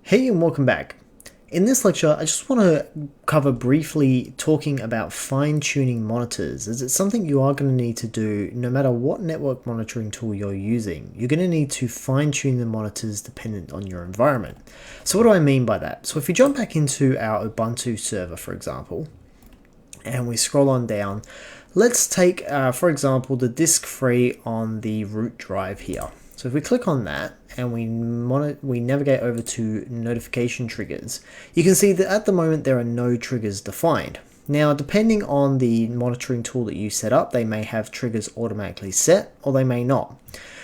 Hey and welcome back. In this lecture, I just want to cover briefly talking about fine-tuning monitors, as it's something you are going to need to do no matter what network monitoring tool you're using. You're going to need to fine-tune the monitors dependent on your environment. So what do I mean by that? So if we jump back into our Ubuntu server, for example, and we scroll on down, let's take, for example, the disk free on the root drive here. So if we click on that and we navigate over to notification triggers, you can see that at the moment there are no triggers defined. Now, depending on the monitoring tool that you set up, they may have triggers automatically set or they may not.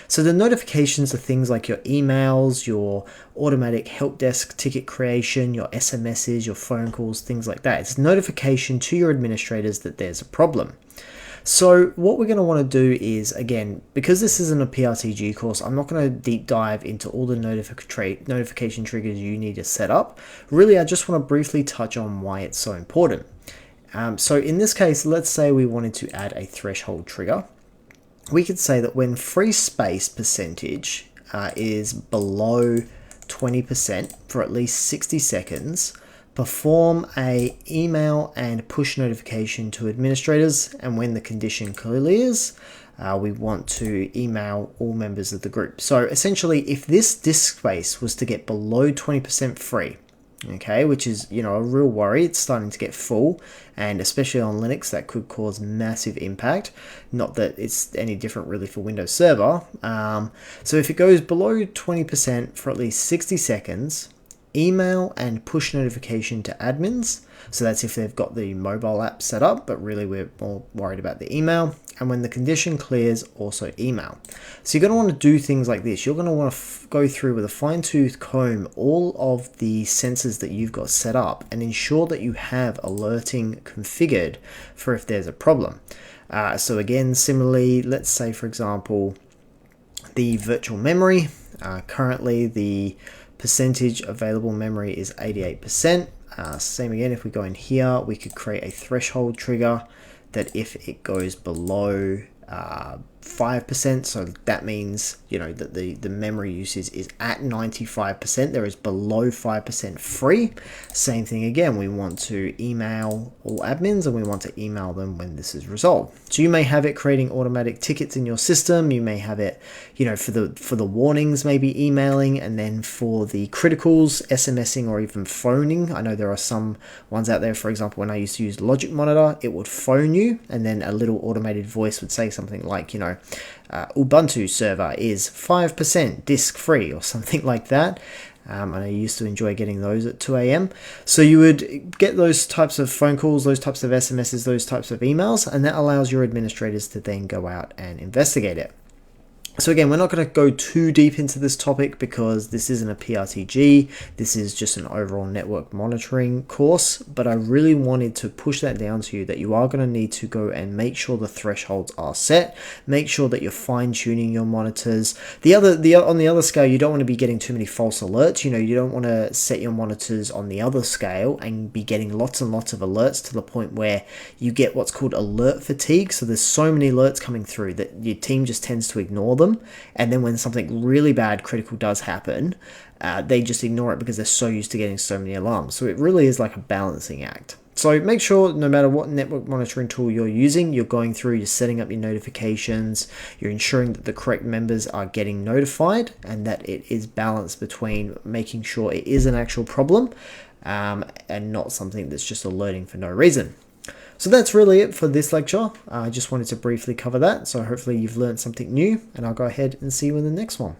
So the notifications are things like your emails, your automatic help desk ticket creation, your SMSs, your phone calls, things like that. It's notification to your administrators that there's a problem. So what we're going to want to do is, again, because this isn't a PRTG course, I'm not going to deep dive into all the notification triggers you need to set up. Really, I just want to briefly touch on why it's so important. So in this case, let's say we wanted to add a threshold trigger. We could say that when free space percentage is below 20% for at least 60 seconds, perform a email and push notification to administrators, and when the condition clears, we want to email all members of the group. So essentially, if this disk space was to get below 20% free, okay, which is, a real worry, it's starting to get full, and especially on Linux, that could cause massive impact. Not that it's any different really for Windows Server. So if it goes below 20% for at least 60 seconds, email and push notification to admins. So that's if they've got the mobile app set up, but really we're more worried about the email. And when the condition clears, also email. So you're going to want to do things like this. You're going to want to go through with a fine-tooth comb all of the sensors that you've got set up and ensure that you have alerting configured for if there's a problem. So again, similarly, let's say, for example, the virtual memory. Currently, the percentage available memory is 88%. Same again, if we go in here, we could create a threshold trigger that if it goes below 5%, so that means that the memory usage is at 95%, there is below 5% free. Same thing again, we want to email all admins and we want to email them when this is resolved. So you may have it creating automatic tickets in your system, you may have it for the warnings maybe emailing, and then for the criticals SMSing or even phoning. I know there are some ones out there, for example, when I used to use Logic Monitor, it would phone you and then a little automated voice would say something like, Ubuntu server is 5% disk free or something like that. And I used to enjoy getting those at 2 a.m. So you would get those types of phone calls, those types of SMSs, those types of emails, and that allows your administrators to then go out and investigate it. So again, we're not going to go too deep into this topic because this isn't a PRTG, this is just an overall network monitoring course, but I really wanted to push that down to you that you are going to need to go and make sure the thresholds are set, make sure that you're fine-tuning your monitors. On the other scale, you don't want to be getting too many false alerts. You don't want to set your monitors on the other scale and be getting lots and lots of alerts to the point where you get what's called alert fatigue. So there's so many alerts coming through that your team just tends to ignore them. And then when something really bad critical does happen, they just ignore it because they're so used to getting so many alarms. So it really is like a balancing act. So make sure no matter what network monitoring tool you're using, you're going through, you're setting up your notifications, you're ensuring that the correct members are getting notified and that it is balanced between making sure it is an actual problem and not something that's just alerting for no reason. So that's really it for this lecture. I just wanted to briefly cover that. So hopefully you've learned something new, and I'll go ahead and see you in the next one.